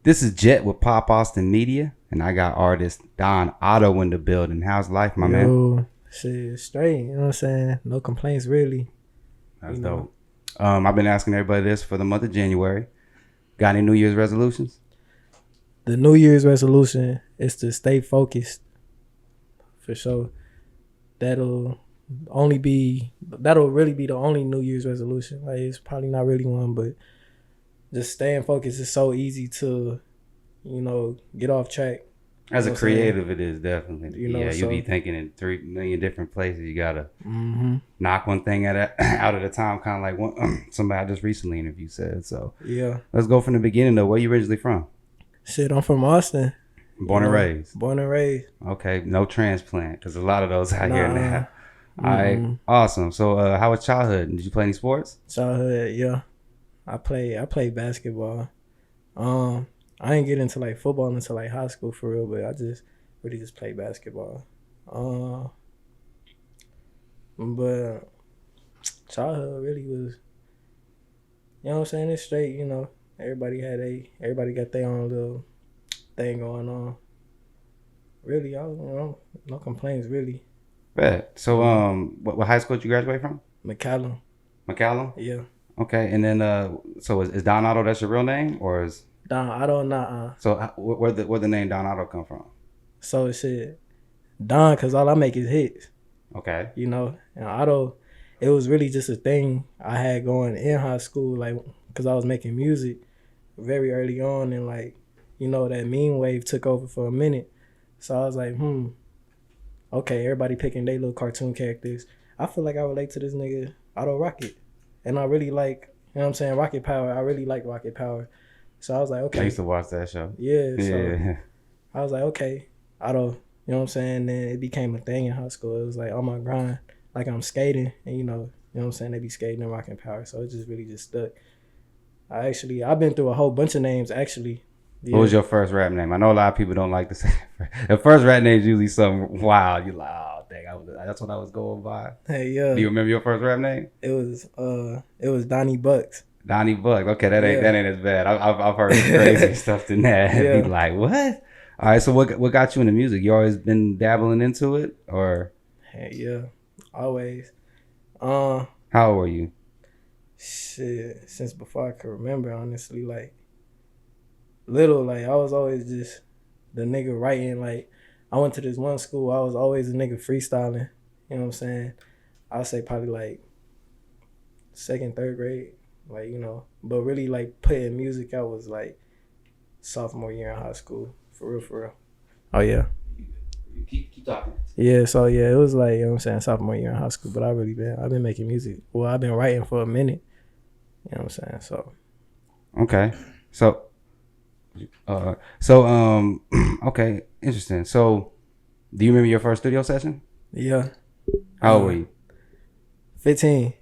This is Jet with Pop Austin Media, and I got artist Don Otto in the building. How's life, my man? Shit, straight. You know what I'm saying? No complaints, really. That's dope. I've been asking everybody this for the month of January. Got any New Year's resolutions? The New Year's resolution is to stay focused. For sure. That'll really be the only New Year's resolution. Like, it's probably not really one, but just staying focused is so easy to, get off track. As a creative, it is definitely. You'll be thinking in 3 million different places. You gotta knock one thing out at a time, kind of like somebody I just recently interviewed said. So yeah, let's go from the beginning though. Where you originally from? Shit, I'm from Austin. Born and raised. Born and raised. Okay, no transplant, because a lot of those out here now. All right, awesome. So how was childhood? Did you play any sports? Childhood, yeah. I played basketball. I didn't get into like football until like high school for real, but I just really played basketball. But childhood really was, you know what I'm saying? It's straight, everybody got their own little thing going on. Really, no complaints really. Bet. So what high school did you graduate from? McCallum. McCallum? Yeah. Okay, and then so is Don Otto, that's your real name, or is Don Otto? Nah. So where the name Don Otto come from? So shit, Don, cause all I make is hits. Okay. And Otto, it was really just a thing I had going in high school, like, cause I was making music very early on, and like, that meme wave took over for a minute. So I was like, okay, everybody picking their little cartoon characters. I feel like I relate to this nigga Otto Rocket, and I really like, Rocket Power. I really like Rocket Power. So I was like, okay. I used to watch that show. Yeah. So I was like, okay, Otto, Then it became a thing in high school. It was like on my grind, like I'm skating, and they be skating and Rocking Power. So it just really stuck. I've been through a whole bunch of names actually. Yeah. What was your first rap name? I know a lot of people don't like to say the first rap name is usually something wild. You're like, oh dang, that's what I was going by. Hey, yeah. Do you remember your first rap name? It was Donnie Bucks. Donnie Bucks. Okay, that ain't as bad. I've heard crazy stuff than that. Yeah. Be like, what? All right, so what got you into music? You always been dabbling into it, or? Hey, yeah, always. How old were you? Shit, since before I could remember, honestly, like little, like I was always just the nigga writing. Like I went to this one school, I was always a nigga freestyling. You know what I'm saying? I'd say probably like 2nd, 3rd grade. Like, but really like putting music out was like sophomore year in high school. For real. Oh yeah. Keep talking. Yeah, so yeah, it was like, sophomore year in high school, but I've been making music. Well, I've been writing for a minute. You know what I'm saying? So okay. Okay, interesting. So do you remember your first studio session? Yeah. How old were you? 15.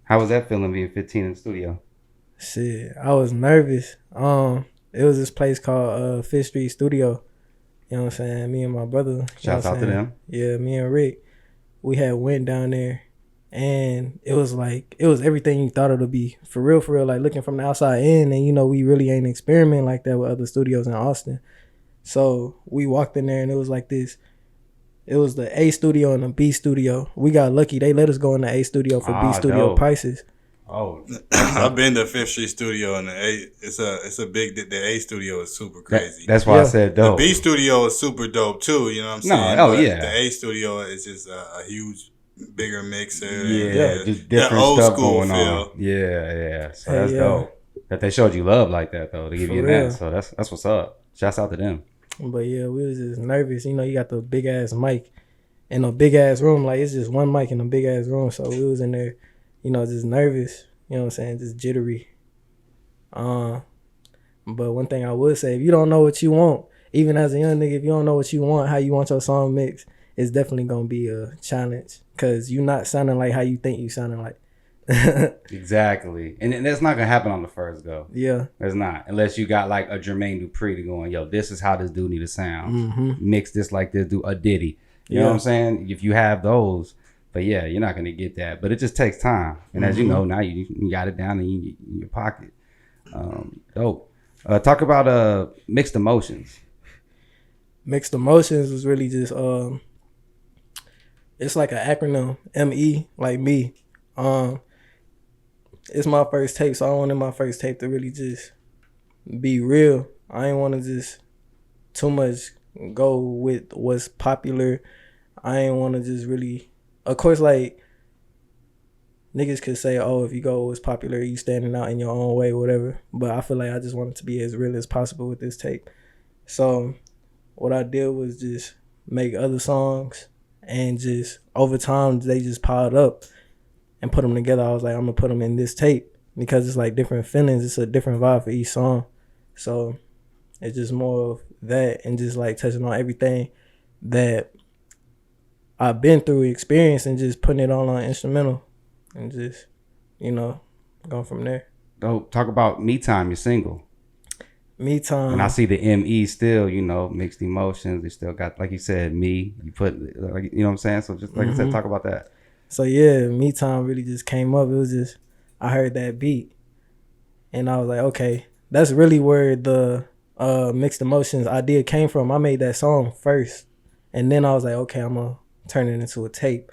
How was that feeling being 15 in the studio? Shit, I was nervous. It was this place called 5th Street Studio. You know what I'm saying? Me and my brother. Shouts out to them. Yeah, me and Rick. We had went down there, and it was everything you thought it would be. For real, like looking from the outside in, and we really ain't experimenting like that with other studios in Austin. So we walked in there, and it was like this. It was the A studio and the B studio. We got lucky. They let us go in the A studio for B studio dope. Prices. Oh, I've been to 5th Street Studio, and it's a big. The A studio is super crazy. That's why I said dope. The B studio is super dope too. You know what I'm saying? No, yeah. The A studio is just a huge, bigger mixer. Yeah, just different old stuff school going feel. on. Yeah. So that's dope. That they showed you love like that though, to give you that. So that's what's up. Shouts out to them. But yeah, we was just nervous. You got the big ass mic in a big ass room. Like it's just one mic in a big ass room. So we was in there, just nervous. You know what I'm saying? Just jittery. But one thing I would say, if you don't know what you want, even as a young nigga, if you don't know what you want, how you want your song mixed, it's definitely gonna be a challenge. Cause you not sounding like how you think you sounding like. Exactly. And that's not gonna happen on the first go. Yeah. It's not. Unless you got like a Jermaine Dupri to going, yo, this is how this dude need to sound. Mix this like this, do a Diddy. You know what I'm saying? If you have those. But yeah, you're not gonna get that. But it just takes time. And as you know, now you got it down in your pocket. Dope. Talk about mixed emotions. Mixed emotions was really just it's like an acronym, ME, like me. It's my first tape, so I wanted my first tape to really just be real. I ain't want to just too much go with what's popular. I ain't want to just really, of course, like niggas could say, oh, if you go what's popular, you standing out in your own way, whatever. But I feel like I just wanted to be as real as possible with this tape. So what I did was just make other songs, and just over time they just piled up and put them together. I was like, I'm gonna put them in this tape because it's like different feelings. It's a different vibe for each song. So it's just more of that, and just like touching on everything that I've been through, experience, and just putting it all on instrumental, and just, going from there. Talk about Me Time, your single. Me Time. And I see the ME still, mixed emotions. They still got, like you said, me. You put, like, you know what I'm saying? So just like I said, talk about that. So yeah, Me Time really just came up. It was just, I heard that beat, and I was like, okay, that's really where the mixed emotions idea came from. I made that song first, and then I was like, okay, I'm gonna turn it into a tape.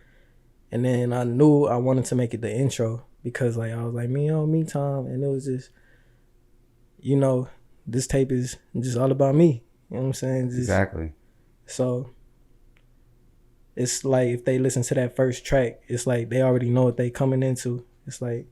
And then I knew I wanted to make it the intro, because like I was like, Me Time, and it was just, this tape is just all about me. You know what I'm saying? Just, exactly. So it's like if they listen to that first track, it's like they already know what they coming into. It's like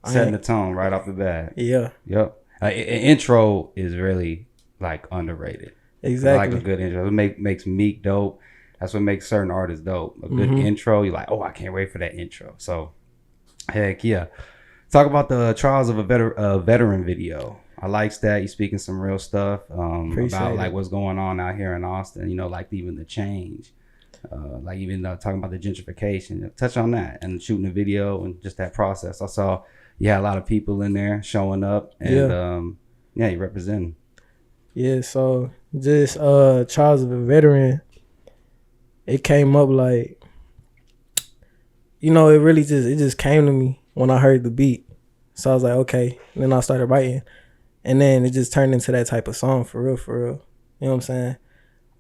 setting the tone right off the bat. Yeah. Yep. An intro is really like underrated. Exactly. I like a good intro. It makes Meek dope. That's what makes certain artists dope. A good intro, you're like, oh, I can't wait for that intro. So, heck yeah. Talk about the Trials of a Veteran video. I likes that. You speaking some real stuff about like what's going on out here in Austin. Like even the change, like even talking about the gentrification. Touch on that and shooting the video and just that process. I saw you had a lot of people in there showing up, and you representing. Yeah, so just Trials of a Veteran, it came up like, it really just came to me when I heard the beat. So I was like, okay. And then I started writing. And then it just turned into that type of song, for real, for real. You know what I'm saying?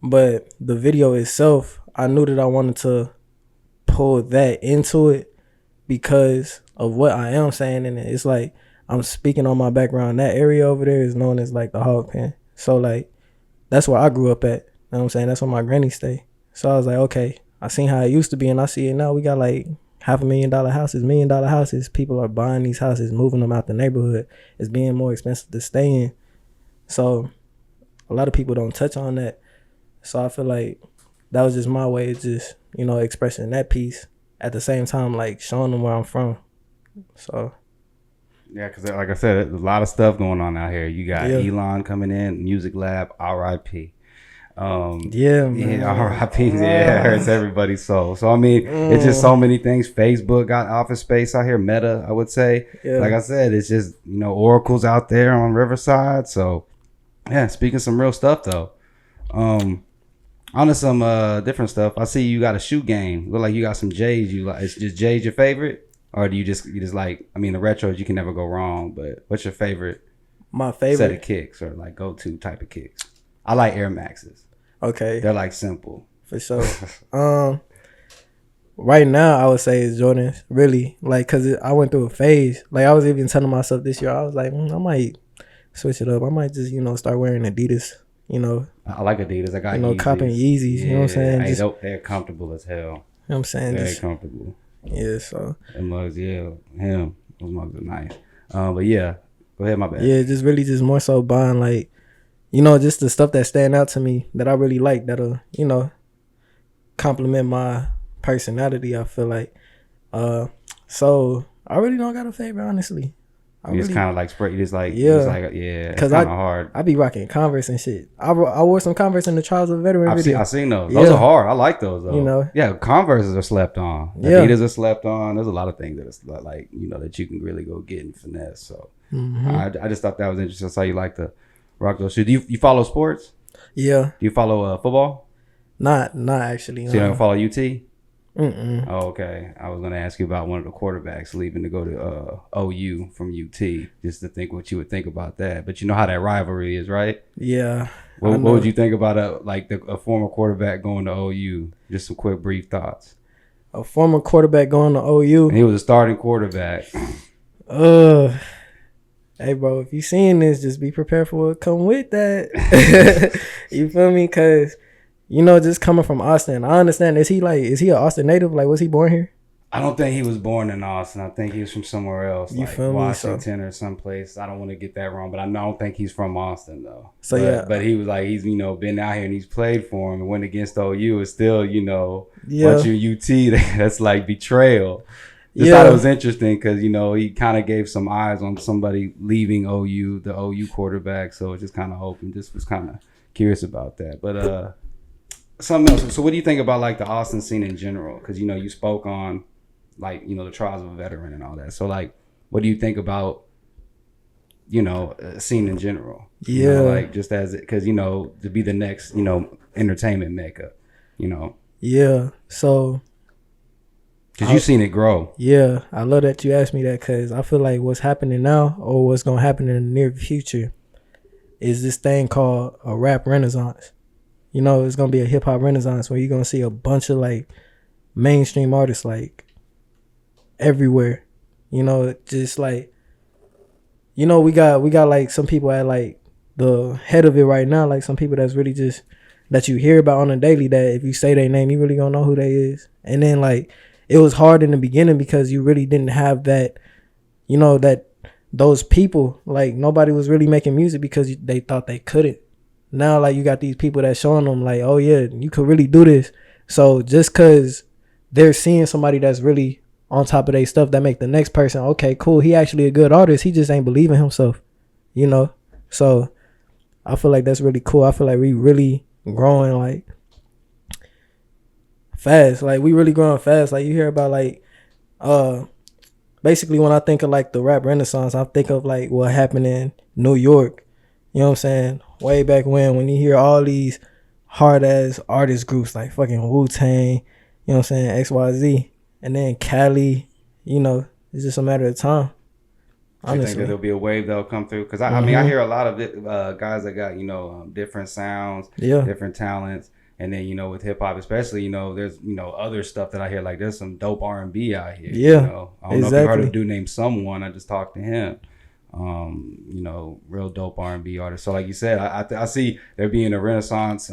But the video itself, I knew that I wanted to pull that into it because of what I am saying in it. It's like I'm speaking on my background. That area over there is known as like the hog pen. So like that's where I grew up at. You know what I'm saying? That's where my granny stay. So I was like, okay, I seen how it used to be, and I see it now. We got like $500,000 houses, $1 million houses. People are buying these houses, moving them out the neighborhood. It's being more expensive to stay in. So a lot of people don't touch on that. So I feel like that was just my way of just, expressing that piece at the same time, like showing them where I'm from. So. Yeah, because like I said, there's a lot of stuff going on out here. You got Elon coming in, Music Lab, R.I.P. Man. R.I.P. Yeah, it hurts everybody's soul. So I mean, it's just so many things. Facebook got office space out here. Meta, I would say. Yeah. Like I said, it's just oracles out there on Riverside. So yeah, speaking some real stuff though. Onto some different stuff. I see you got a shoe game. Look like you got some J's. You like? Is just J's your favorite, or do you just like? I mean, the retros you can never go wrong. But what's your favorite? My favorite set of kicks, or like go to type of kicks. I like Air Maxes. Okay. They're like simple. For sure. Right now I would say it's Jordans, really. Like, cause I went through a phase. Like I was even telling myself this year, I was like, I might switch it up. I might just, start wearing Adidas, I like Adidas. I got Yeezys. Copping Yeezys, you know what I'm saying? They're comfortable as hell. You know what I'm saying? Very comfortable. Yeah, so. And mugs, those mugs are nice. But yeah, go ahead, my bad. Yeah, just more so buying like, just the stuff that stand out to me that I really like, that'll, compliment my personality, I feel like. So I really don't got a favorite, honestly. You just kind of like spread. You just like, yeah. Because it's hard. I be rocking Converse and shit. I wore some Converse in the Trials of a Veteran video. I've seen those. Those are hard. I like those though. Yeah, Converses are slept on. Adidas are slept on. There's a lot of things that it's like, that you can really go get and finesse. So I just thought that was interesting. That's how you like to rock those shoes. Do you follow sports? Yeah. Do you follow football? Not actually. So you don't follow UT? Oh, okay. I was gonna ask you about one of the quarterbacks leaving to go to OU from UT, just to think what you would think about that. But you know how that rivalry is, right? Yeah. What would you think about a former quarterback going to OU? Just some quick, brief thoughts. A former quarterback going to OU. And he was a starting quarterback. Hey, bro, if you seeing this, just be prepared for what come with that. You feel me? Because, you know, just coming from Austin, I understand. Is he an Austin native? Like, was he born here? I don't think he was born in Austin. I think he was from somewhere else, You like feel me? Washington or someplace. I don't want to get that wrong, but I don't think he's from Austin though. So but he was like, he's been out here and he's played for him and went against OU. It's still Yeah. once you're UT, that's like betrayal. Just thought it was interesting because he kind of gave some eyes on somebody leaving OU, the OU quarterback. So it just kind of open. Just was kind of curious about that. But something else. So what do you think about like the Austin scene in general? Because you spoke on like the trials of a veteran and all that. So like, what do you think about scene in general? Yeah, like just as it, because to be the next entertainment mecca. Yeah. So. Because you've seen it grow. Yeah, I love that you asked me that because I feel like what's happening now or what's going to happen in the near future is this thing called a rap renaissance. It's going to be a hip-hop renaissance where you're going to see a bunch of, like, mainstream artists, like, everywhere. Just, like, we got, like, some people at, like, the head of it right now, like, some people that's really just, that you hear about on a daily that if you say their name, you really going to know who they is. And then, like, it was hard in the beginning because you really didn't have that, those people, like nobody was really making music because they thought they couldn't. Now, like you got these people that showing them like, oh yeah, you could really do this. So just cause they're seeing somebody that's really on top of their stuff, that make the next person, okay, cool. He actually a good artist. He just ain't believing himself, So I feel like that's really cool. I feel like we really growing like fast. Like we really growing fast. Like you hear about like basically when I think of like the rap renaissance, I think of like what happened in New York. You know what I'm saying? Way back when you hear all these hard ass artist groups like fucking Wu-Tang, you know what I'm saying, XYZ, and then Cali, it's just a matter of time. Do you think that there'll be a wave that'll come through? Because I mean, I hear a lot of guys that got different sounds, different talents. And then, with hip hop, especially, there's, other stuff that I hear, like there's some dope R&B out here. Yeah. I don't know if you heard of a dude named Someone. I just talked to him. Real dope R&B artist. So like you said, I see there being a renaissance,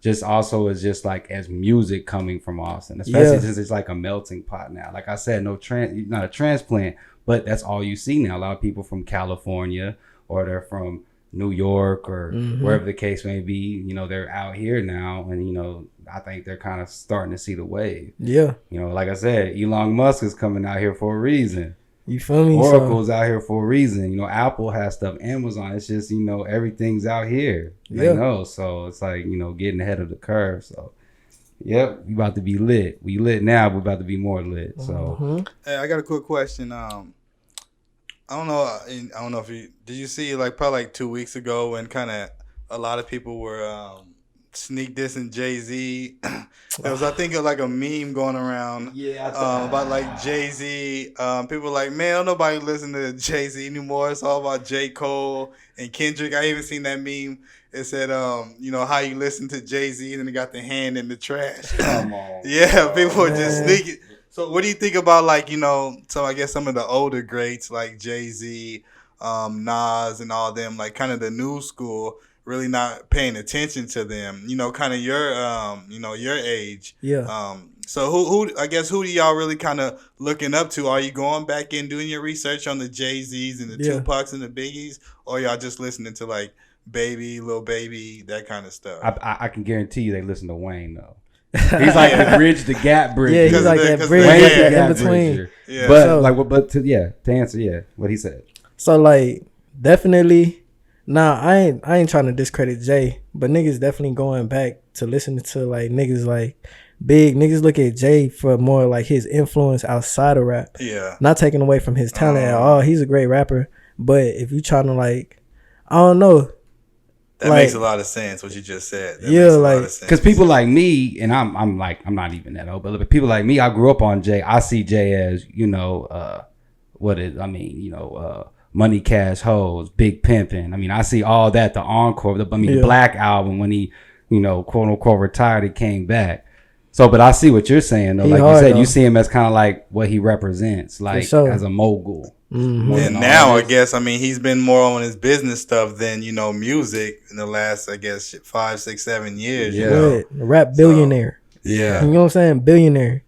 just also as just like as music coming from Austin, especially since it's like a melting pot now. Like I said, not a transplant, but that's all you see now. A lot of people from California or they're from New York or wherever the case may be, they're out here now, and I think they're kind of starting to see the wave. Yeah. Like I said, Elon Musk is coming out here for a reason. You feel me? Oracle's out here for a reason. Apple has stuff. Amazon, it's just, everything's out here. They know. So it's like, getting ahead of the curve. So yep, we about to be lit. We lit now, we're about to be more lit. So Hey, I got a quick question. I don't know if did you see like probably like 2 weeks ago when kind of a lot of people were sneak dissing Jay-Z. There was, I think, like a meme going around about like Jay-Z. People were like, man, don't nobody listen to Jay-Z anymore. It's all about J. Cole and Kendrick. I even seen that meme. It said, how you listen to Jay-Z, and then they got the hand in the trash. come on. Yeah, people were just sneaking. So what do you think about like, so I guess some of the older greats like Jay-Z, Nas and all them, like kind of the new school, really not paying attention to them, kind of your, your age. Yeah. So who do y'all really kind of looking up to? Are you going back and doing your research on the Jay-Z's and the Tupacs and the Biggies, or y'all just listening to like Baby, Lil Baby, that kind of stuff? I can guarantee you they listen to Wayne though. He's like the bridge, the gap bridge. Yeah, he's like that bridge in between. Yeah. But to answer, what he said. So like definitely, I ain't trying to discredit Jay, but niggas definitely going back to listening to like niggas like big niggas look at Jay for more like his influence outside of rap. Yeah. Not taking away from his talent at all. He's a great rapper, but if you trying to like, I don't know. That like, makes a lot of sense. What you just said. That Yeah, makes a like- lot of sense. Because people like me, and I'm not even that old, but people like me, I grew up on Jay. I see Jay as, Money Cash Hoes, Big Pimpin'. I mean, I see all that, the encore, the Yeah. Black Album when he, quote unquote retired, and came back. So, but I see what you're saying though. He Like you hard, said, though. you see him as kind of like what he represents, like sure. as a mogul. Mhm. More And than now, I artist. guess, I mean, he's been more on his business stuff than, music in the last, I guess, 5, 6, 7 years. Yeah. You know? What? Rap billionaire. Yeah. You know what I'm saying? Billionaire.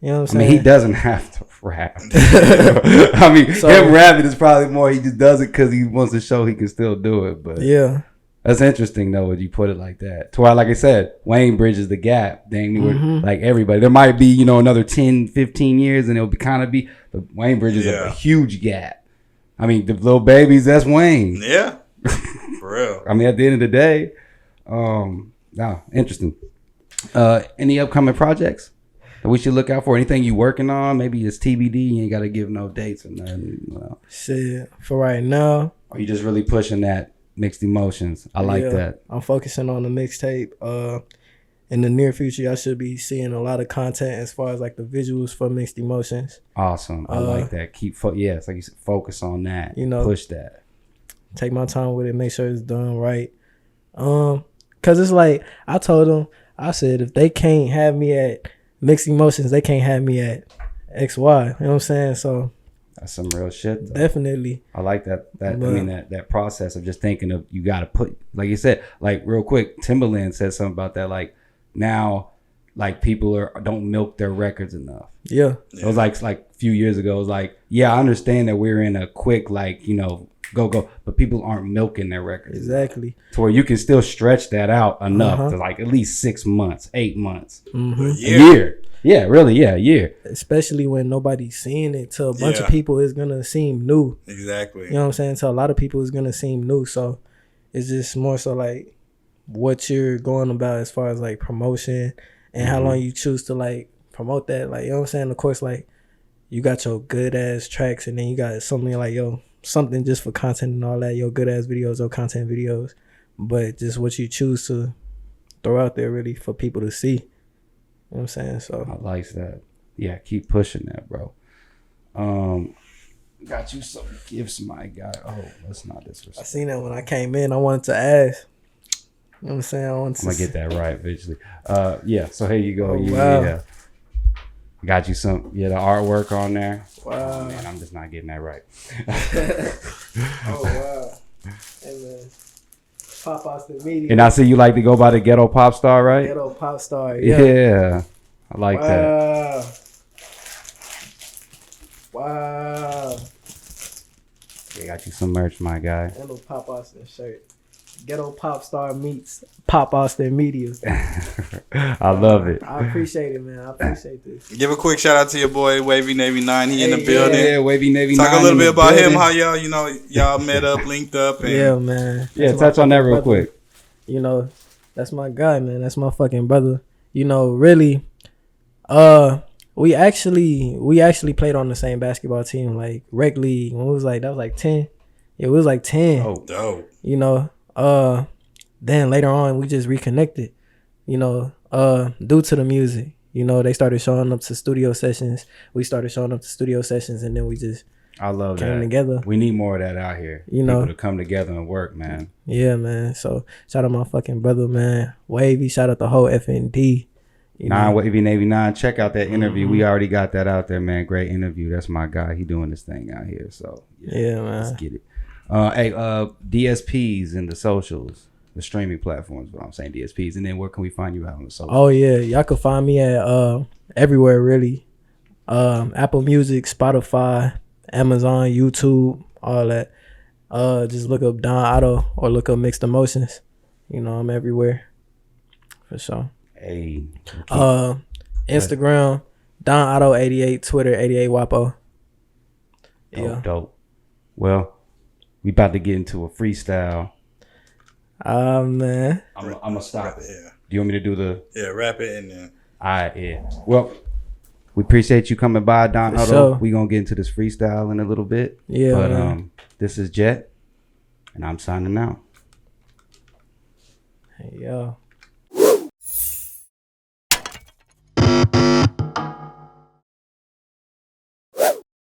You know what I'm I saying? mean, he doesn't have to rap. I mean, So- him rapping is probably more. He just does it because he wants to show he can still do it. But Yeah. that's interesting though when you put it like that. To where, like I said, Wayne bridges the gap. Dang, like everybody. There might be another 10, 15 years, and it'll be. But Wayne bridges a huge gap. I mean, the little babies. That's Wayne. Yeah. For real. I mean, at the end of the day, interesting. Any upcoming projects that we should look out for? Anything you working on? Maybe it's TBD. You ain't got to give no dates or nothing. Shit. For right now, Are you just really pushing that mixed emotions? I like that. I'm focusing on the mixtape. In the near future, I should be seeing a lot of content as far as like the visuals for Mixed Emotions. Awesome. I like that. Keep like you said, focus on that. Push that. Take my time with it. Make sure it's done right. Cause it's like I told them. I said if they can't have me at Mixed Emotions, they can't have me at XY. You know what I'm saying? So that's some real shit though. Definitely. I like that. That process of just thinking of, you got to put, like you said, like real quick, Timbaland said something about that. Like now, like people don't milk their records enough. Yeah. It was like a few years ago. It was like, yeah, I understand that we're in a quick, go, but people aren't milking their records. Exactly. To where you can still stretch that out enough to like at least 6 months, 8 months, Mm-hmm. a year. Yeah, really. Yeah, a year. Especially when nobody's seeing it. To a bunch of people, it's going to seem new. Exactly. You know what I'm saying? To a lot of people, it's going to seem new. So it's just more so like what you're going about as far as like promotion and how long you choose to like promote that. Like, you know what I'm saying? Of course, like you got your good ass tracks and then you got something like, something just for content and all that, your good ass videos or content videos. But just what you choose to throw out there really for people to see. You know what I'm saying? So I like that. Yeah, keep pushing that, bro. Got you some gifts, my guy. Oh, that's not disrespectful. I seen that when I came in. I wanted to ask. You know what I'm saying? I'm gonna get that right visually. Yeah. So here you go. Oh, Yeah. wow. Got you some. Yeah, the artwork on there. Wow. Oh, man, I'm just not getting that right. Oh wow. Hey man. Pop Austin Media. And I see you like to go by the Ghetto Pop Star, right? Ghetto Pop Star. Yeah. I like that. Wow. Yeah, got you some merch, my guy. And a Pop Austin shirt. Ghetto Pop Star meets Pop Austin Media. I love it. I appreciate it, man. I appreciate this. Give a quick shout out to your boy Wavy Navy 9. He in the building. Yeah, Wavy Navy. Talk 9 a little in bit the about him, building. how y'all met up, linked up. And Yeah, man. Yeah, That's my touch on that fucking real brother. quick. That's my guy, man. That's my fucking brother. Really, we actually played on the same basketball team, like rec league. When it was like, that was like 10. It was like 10. Oh, dope. Then later on we just reconnected, due to the music. They started showing up to studio sessions. We started showing up to studio sessions, and then we just I love came that. together. We need more of that out here. People to come together and work, man. Yeah, man. So shout out my fucking brother, man. Wavy. Shout out the whole FND. Wavy Navy 9. Check out that interview. We already got that out there, man. Great interview. That's my guy. He doing this thing out here. So Yeah, man. Let's get it. Hey, DSPs and the socials, the streaming platforms. What I'm saying, DSPs, and then where can we find you out on the socials? Oh yeah, y'all can find me at everywhere really. Apple Music, Spotify, Amazon, YouTube, all that. Just look up Don Otto or look up Mixed Emotions. I'm everywhere. For sure. Hey. Instagram, Don Otto 88, Twitter 88 Wapo. Dope. Well, we about to get into a freestyle. Man. I'm gonna stop it. Yeah. Do you want me to do the? Yeah, wrap it and then. All right, yeah. Well, we appreciate you coming by, Don For Otto. sure. We gonna get into this freestyle in a little bit. Yeah, But man. this is Jet, and I'm signing out. Yeah.